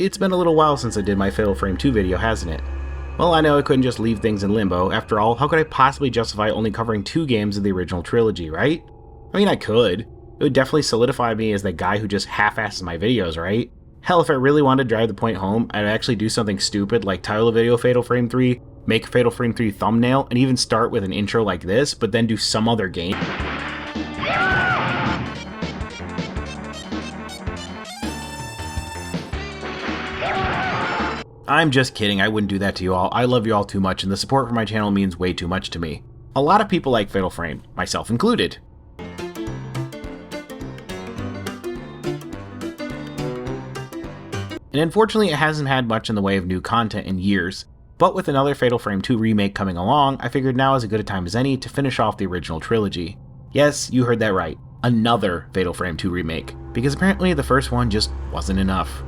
It's been a little while since I did my Fatal Frame 2 video, hasn't it? Well, I know I couldn't just leave things in limbo. After all, how could I possibly justify only covering 2 games of the original trilogy, right? I mean, I could. It would definitely solidify me as the guy who just half-asses my videos, right? Hell, if I really wanted to drive the point home, I'd actually do something stupid like title a video Fatal Frame 3, make a Fatal Frame 3 thumbnail, and even start with an intro like this, but then do some other game. I'm just kidding, I wouldn't do that to you all. I love you all too much, and the support for my channel means way too much to me. A lot of people like Fatal Frame, myself included. And unfortunately, it hasn't had much in the way of new content in years. But with another Fatal Frame 2 remake coming along, I figured now is as good a time as any to finish off the original trilogy. Yes, you heard that right. Another Fatal Frame 2 remake. Because apparently the first one just wasn't enough.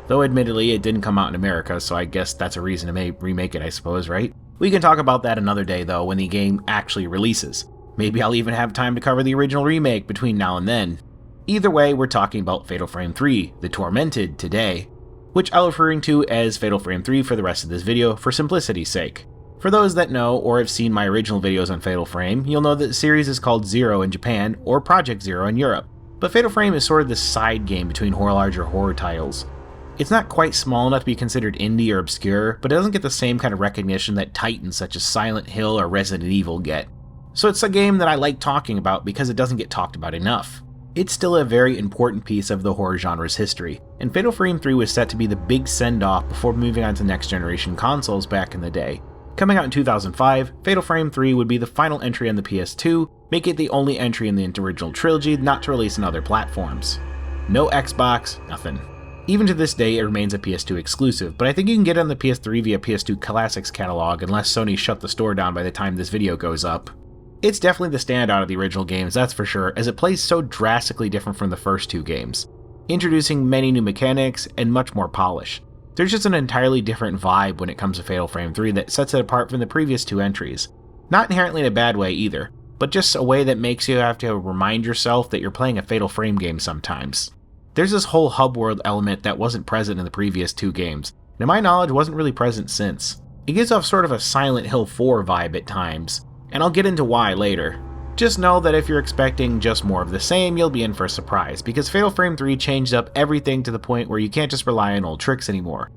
Though admittedly, it didn't come out in America, so I guess that's a reason to remake it, I suppose, right? We can talk about that another day, though, when the game actually releases. Maybe I'll even have time to cover the original remake between now and then. Either way, we're talking about Fatal Frame 3, The Tormented, today, which I'll be referring to as Fatal Frame 3 for the rest of this video for simplicity's sake. For those that know or have seen my original videos on Fatal Frame, you'll know that the series is called Zero in Japan, or Project Zero in Europe. But Fatal Frame is sort of the side game between larger horror titles. It's not quite small enough to be considered indie or obscure, but it doesn't get the same kind of recognition that titans such as Silent Hill or Resident Evil get. So it's a game that I like talking about because it doesn't get talked about enough. It's still a very important piece of the horror genre's history, and Fatal Frame 3 was set to be the big send-off before moving on to next-generation consoles back in the day. Coming out in 2005, Fatal Frame 3 would be the final entry on the PS2, making it the only entry in the original trilogy not to release on other platforms. No Xbox, nothing. Even to this day, it remains a PS2 exclusive, but I think you can get it on the PS3 via PS2 Classics catalog unless Sony shut the store down by the time this video goes up. It's definitely the standout of the original games, that's for sure, as it plays so drastically different from the first 2 games, introducing many new mechanics and much more polish. There's just an entirely different vibe when it comes to Fatal Frame 3 that sets it apart from the previous 2 entries. Not inherently in a bad way either, but just a way that makes you have to remind yourself that you're playing a Fatal Frame game sometimes. There's this whole hub world element that wasn't present in the previous 2 games, and to my knowledge wasn't really present since. It gives off sort of a Silent Hill 4 vibe at times, and I'll get into why later. Just know that if you're expecting just more of the same, you'll be in for a surprise, because Fatal Frame 3 changed up everything to the point where you can't just rely on old tricks anymore.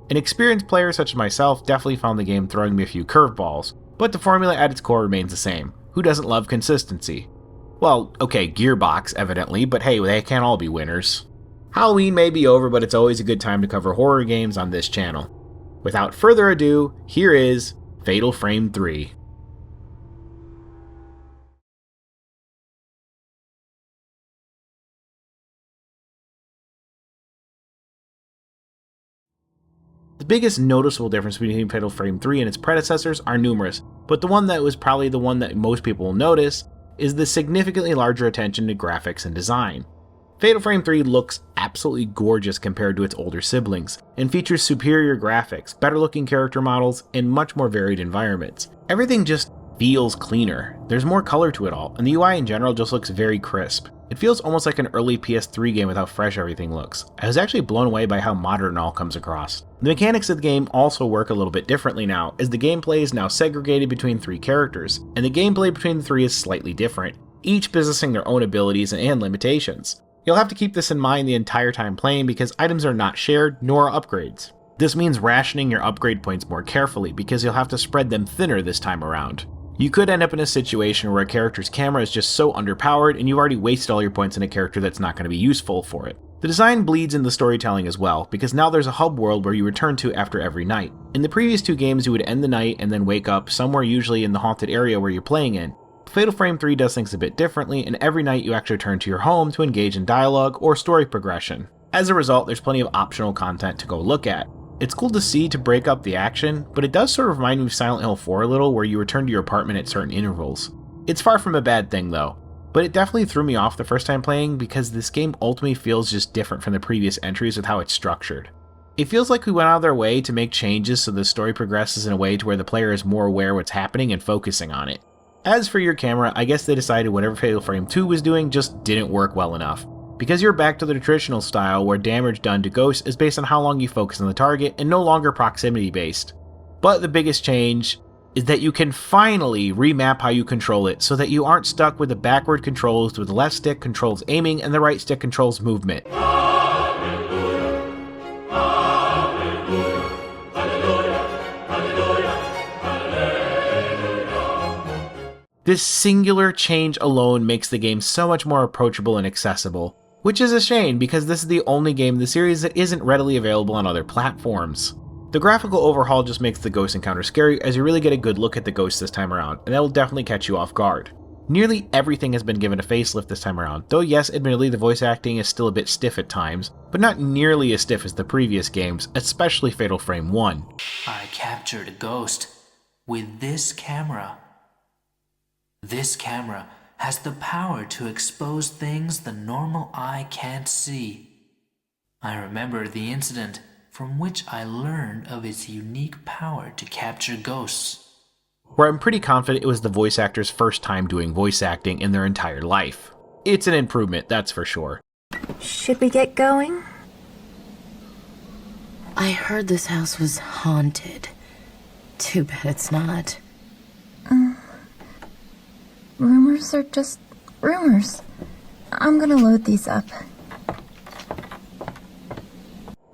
An experienced player such as myself definitely found the game throwing me a few curveballs, but the formula at its core remains the same. Who doesn't love consistency? Well, okay, Gearbox, evidently, but hey, they can't all be winners. Halloween may be over, but it's always a good time to cover horror games on this channel. Without further ado, here is Fatal Frame 3. The biggest noticeable difference between Fatal Frame 3 and its predecessors are numerous, but the one that was probably the one that most people will notice is the significantly larger attention to graphics and design. Fatal Frame 3 looks absolutely gorgeous compared to its older siblings, and features superior graphics, better looking character models, and much more varied environments. Everything just feels cleaner, there's more color to it all, and the UI in general just looks very crisp. It feels almost like an early PS3 game with how fresh everything looks. I was actually blown away by how modern it all comes across. The mechanics of the game also work a little bit differently now, as the gameplay is now segregated between 3 characters, and the gameplay between the 3 is slightly different, each possessing their own abilities and limitations. You'll have to keep this in mind the entire time playing because items are not shared, nor upgrades. This means rationing your upgrade points more carefully because you'll have to spread them thinner this time around. You could end up in a situation where a character's camera is just so underpowered and you've already wasted all your points in a character that's not going to be useful for it. The design bleeds in the storytelling as well, because now there's a hub world where you return to after every night. In the previous 2 games you would end the night and then wake up somewhere usually in the haunted area where you're playing in. Fatal Frame 3 does things a bit differently, and every night you actually return to your home to engage in dialogue or story progression. As a result, there's plenty of optional content to go look at. It's cool to see to break up the action, but it does sort of remind me of Silent Hill 4 a little, where you return to your apartment at certain intervals. It's far from a bad thing though, but it definitely threw me off the first time playing because this game ultimately feels just different from the previous entries with how it's structured. It feels like we went out of their way to make changes so the story progresses in a way to where the player is more aware of what's happening and focusing on it. As for your camera, I guess they decided whatever Fatal Frame 2 was doing just didn't work well enough. because you're back to the traditional style where damage done to ghosts is based on how long you focus on the target and no longer proximity based. But the biggest change is that you can finally remap how you control it so that you aren't stuck with the backward controls where the left stick controls aiming and the right stick controls movement. This singular change alone makes the game so much more approachable and accessible, which is a shame because this is the only game in the series that isn't readily available on other platforms. The graphical overhaul just makes the ghost encounter scary as you really get a good look at the ghosts this time around, and that will definitely catch you off guard. Nearly everything has been given a facelift this time around, though yes, admittedly the voice acting is still a bit stiff at times, but not nearly as stiff as the previous games, especially Fatal Frame 1. I captured a ghost with this camera. This camera has the power to expose things the normal eye can't see. I remember the incident from which I learned of its unique power to capture ghosts. Where I'm pretty confident it was the voice actor's first time doing voice acting in their entire life. It's an improvement, that's for sure. Should we get going? I heard this house was haunted. Too bad it's not. Rumors are just rumors. I'm gonna load these up.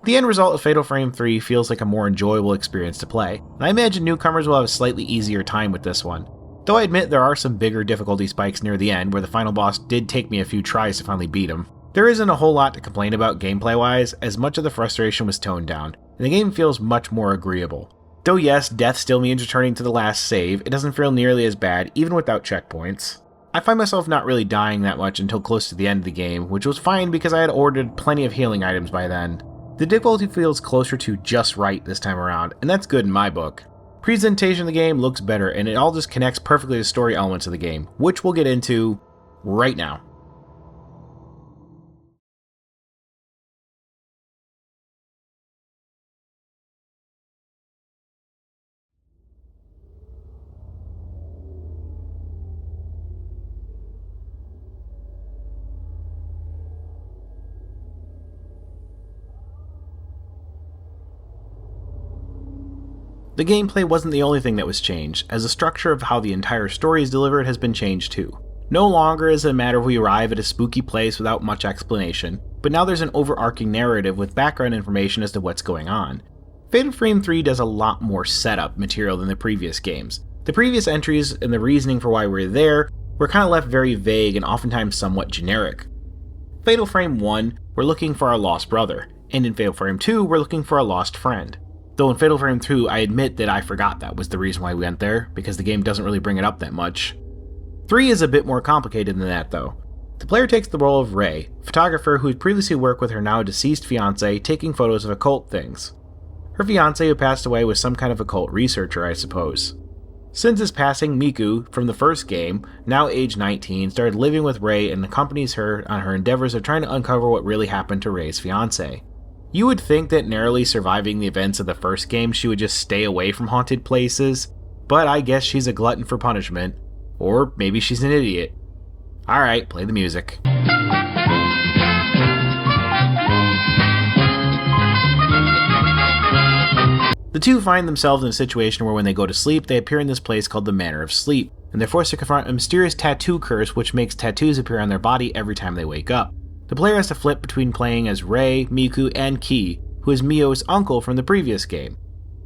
The end result of Fatal Frame 3 feels like a more enjoyable experience to play, and I imagine newcomers will have a slightly easier time with this one. Though I admit there are some bigger difficulty spikes near the end where the final boss did take me a few tries to finally beat him. There isn't a whole lot to complain about gameplay-wise, as much of the frustration was toned down, and the game feels much more agreeable. Though yes, death still means returning to the last save, it doesn't feel nearly as bad even without checkpoints. I find myself not really dying that much until close to the end of the game, which was fine because I had ordered plenty of healing items by then. The difficulty feels closer to just right this time around, and that's good in my book. Presentation of the game looks better, and it all just connects perfectly to story elements of the game, which we'll get into right now. The gameplay wasn't the only thing that was changed, as the structure of how the entire story is delivered has been changed too. No longer is it a matter of we arrive at a spooky place without much explanation, but now there's an overarching narrative with background information as to what's going on. Fatal Frame 3 does a lot more setup material than the previous games. The previous entries and the reasoning for why we're there were kind of left very vague and oftentimes somewhat generic. Fatal Frame 1, we're looking for our lost brother, and in Fatal Frame 2, we're looking for a lost friend. Though in Fatal Frame 2, I admit that I forgot that was the reason why we went there, because the game doesn't really bring it up that much. 3 is a bit more complicated than that though. The player takes the role of Ray, a photographer who had previously worked with her now deceased fiancé taking photos of occult things. Her fiancé who passed away was some kind of occult researcher, I suppose. Since his passing, Miku, from the first game, now age 19, started living with Ray and accompanies her on her endeavors of trying to uncover what really happened to Ray's fiancé. You would think that narrowly surviving the events of the first game she would just stay away from haunted places, but I guess she's a glutton for punishment. Or maybe she's an idiot. Alright, play the music. The two find themselves in a situation where when they go to sleep, they appear in this place called the Manor of Sleep, and they're forced to confront a mysterious tattoo curse which makes tattoos appear on their body every time they wake up. The player has to flip between playing as Ray, Miku, and Ki, who is Mio's uncle from the previous game.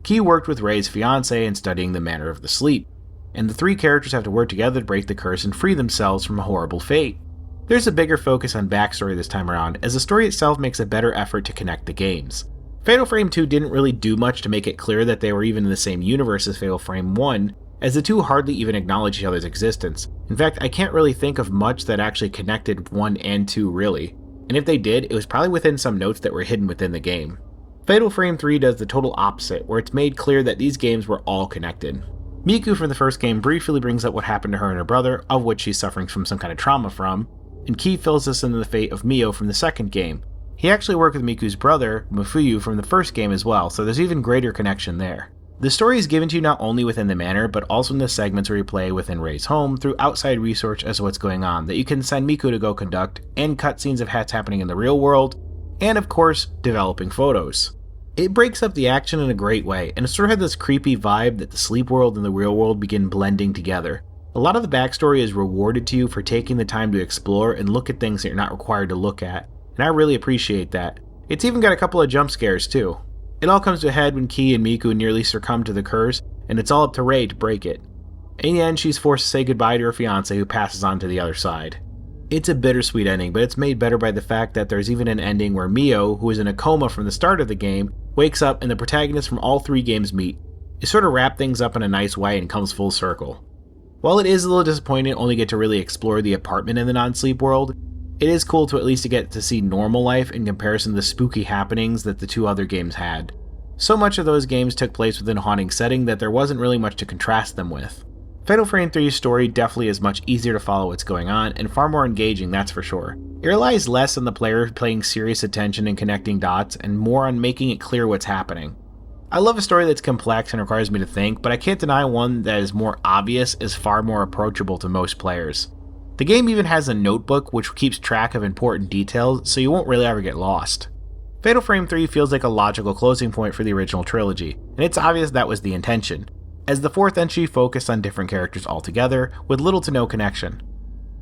Ki worked with Ray's fiancé in studying the Manor of the Sleep, and the three characters have to work together to break the curse and free themselves from a horrible fate. There's a bigger focus on backstory this time around, as the story itself makes a better effort to connect the games. Fatal Frame 2 didn't really do much to make it clear that they were even in the same universe as Fatal Frame 1, as the two hardly even acknowledge each other's existence. In fact, I can't really think of much that actually connected 1 and 2 really, and if they did, it was probably within some notes that were hidden within the game. Fatal Frame 3 does the total opposite, where it's made clear that these games were all connected. Miku from the first game briefly brings up what happened to her and her brother, of which she's suffering from some kind of trauma from, and Ki fills us in the fate of Mio from the second game. He actually worked with Miku's brother, Mafuyu, from the first game as well, so there's even greater connection there. The story is given to you not only within the manor, but also in the segments where you play within Rei's home through outside research as to what's going on that you can send Miku to go conduct, and cutscenes of what's happening in the real world, and of course, developing photos. It breaks up the action in a great way, and it sort of had this creepy vibe that the sleep world and the real world begin blending together. A lot of the backstory is rewarded to you for taking the time to explore and look at things that you're not required to look at, and I really appreciate that. It's even got a couple of jump scares too. It all comes to a head when Key and Miku nearly succumb to the curse, and it's all up to Rei to break it. In the end, she's forced to say goodbye to her fiancé, who passes on to the other side. It's a bittersweet ending, but it's made better by the fact that there's even an ending where Mio, who is in a coma from the start of the game, wakes up and the protagonists from all 3 games meet. It sort of wraps things up in a nice way and comes full circle. While it is a little disappointing to only get to really explore the apartment in the non-sleep world, it is cool to at least get to see normal life in comparison to the spooky happenings that the 2 other games had. So much of those games took place within a haunting setting that there wasn't really much to contrast them with. Fatal Frame 3's story definitely is much easier to follow what's going on, and far more engaging, that's for sure. It relies less on the player paying serious attention and connecting dots, and more on making it clear what's happening. I love a story that's complex and requires me to think, but I can't deny one that is more obvious is far more approachable to most players. The game even has a notebook which keeps track of important details, so you won't really ever get lost. Fatal Frame 3 feels like a logical closing point for the original trilogy, and it's obvious that was the intention, as the 4th entry focused on different characters altogether, with little to no connection.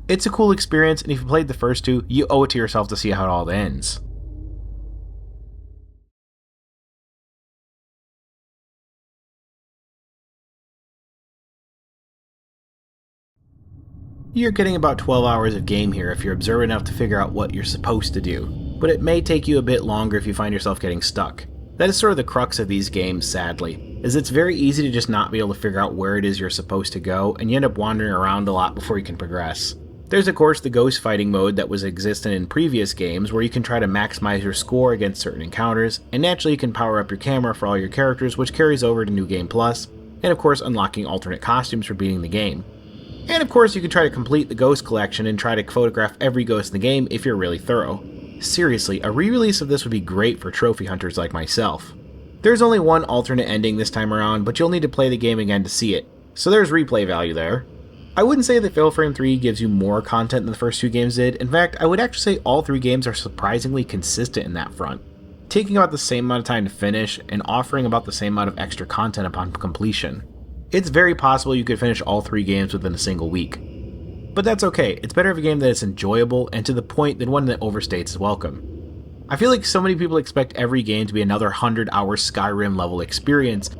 It's a cool experience, and if you played the first 2, you owe it to yourself to see how it all ends. You're getting about 12 hours of game here if you're observant enough to figure out what you're supposed to do, but it may take you a bit longer if you find yourself getting stuck. That is sort of the crux of these games, sadly, is it's very easy to just not be able to figure out where it is you're supposed to go, and you end up wandering around a lot before you can progress. There's of course the ghost fighting mode that was existent in previous games where you can try to maximize your score against certain encounters, and naturally you can power up your camera for all your characters, which carries over to New Game Plus, and of course unlocking alternate costumes for beating the game. And of course you can try to complete the ghost collection and try to photograph every ghost in the game if you're really thorough. Seriously, a re-release of this would be great for trophy hunters like myself. There's only one alternate ending this time around, but you'll need to play the game again to see it, so there's replay value there. I wouldn't say that Fatal Frame 3 gives you more content than the first 2 games did. In fact, I would actually say all 3 games are surprisingly consistent in that front, taking about the same amount of time to finish and offering about the same amount of extra content upon completion. It's very possible you could finish all 3 games within a single week. But that's okay, it's better of a game that is enjoyable and to the point than one that overstates its welcome. I feel like so many people expect every game to be another 100-hour Skyrim level experience,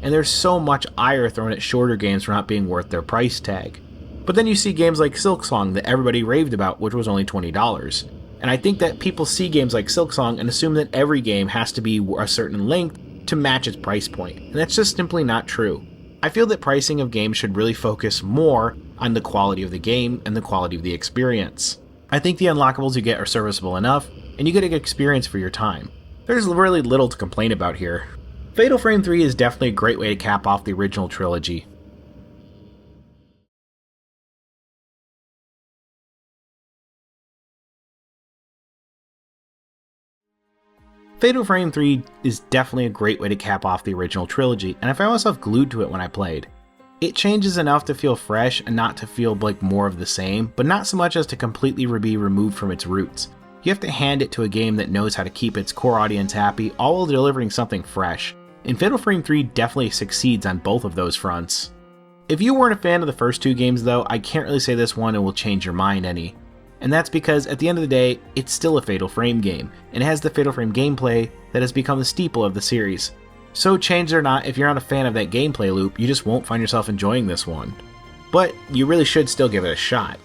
and there's so much ire thrown at shorter games for not being worth their price tag. But then you see games like Silksong that everybody raved about, which was only $20. And I think that people see games like Silksong and assume that every game has to be a certain length to match its price point, and that's just simply not true. I feel that pricing of games should really focus more on the quality of the game and the quality of the experience. I think the unlockables you get are serviceable enough, and you get a good experience for your time. There's really little to complain about here. Fatal Frame 3 is definitely a great way to cap off the original trilogy. Fatal Frame 3 is definitely a great way to cap off the original trilogy, and I found myself glued to it when I played. It changes enough to feel fresh and not to feel like more of the same, but not so much as to completely be removed from its roots. You have to hand it to a game that knows how to keep its core audience happy, all while delivering something fresh, and Fatal Frame 3 definitely succeeds on both of those fronts. If you weren't a fan of the first 2 games though, I can't really say this one will change your mind any. And that's because at the end of the day, it's still a Fatal Frame game, and it has the Fatal Frame gameplay that has become the staple of the series. So changed or not, if you're not a fan of that gameplay loop, you just won't find yourself enjoying this one. But you really should still give it a shot.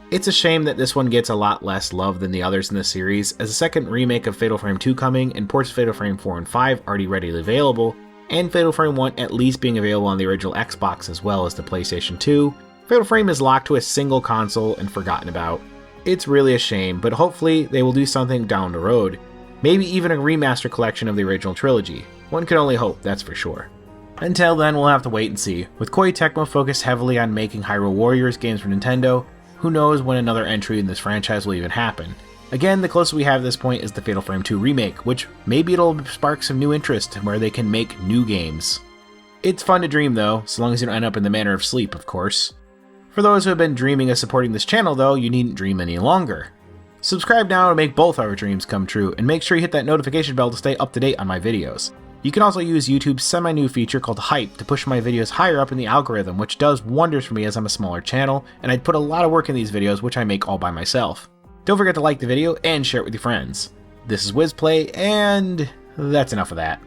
It's a shame that this one gets a lot less love than the others in the series, as a second remake of Fatal Frame 2 coming, and ports of Fatal Frame 4 and 5 already readily available, and Fatal Frame 1 at least being available on the original Xbox as well as the PlayStation 2, Fatal Frame is locked to a single console and forgotten about. It's really a shame, but hopefully they will do something down the road. Maybe even a remaster collection of the original trilogy. One can only hope, that's for sure. Until then, we'll have to wait and see. With Koei Tecmo focused heavily on making Hyrule Warriors games for Nintendo, who knows when another entry in this franchise will even happen. Again, the closest we have at this point is the Fatal Frame 2 remake, which maybe it'll spark some new interest where they can make new games. It's fun to dream though, so long as you don't end up in the manner of sleep, of course. For those who have been dreaming of supporting this channel though, you needn't dream any longer. Subscribe now to make both our dreams come true, and make sure you hit that notification bell to stay up to date on my videos. You can also use YouTube's semi-new feature called Hype to push my videos higher up in the algorithm, which does wonders for me as I'm a smaller channel, and I'd put a lot of work in these videos which I make all by myself. Don't forget to like the video and share it with your friends. This is WizPlay, and that's enough of that.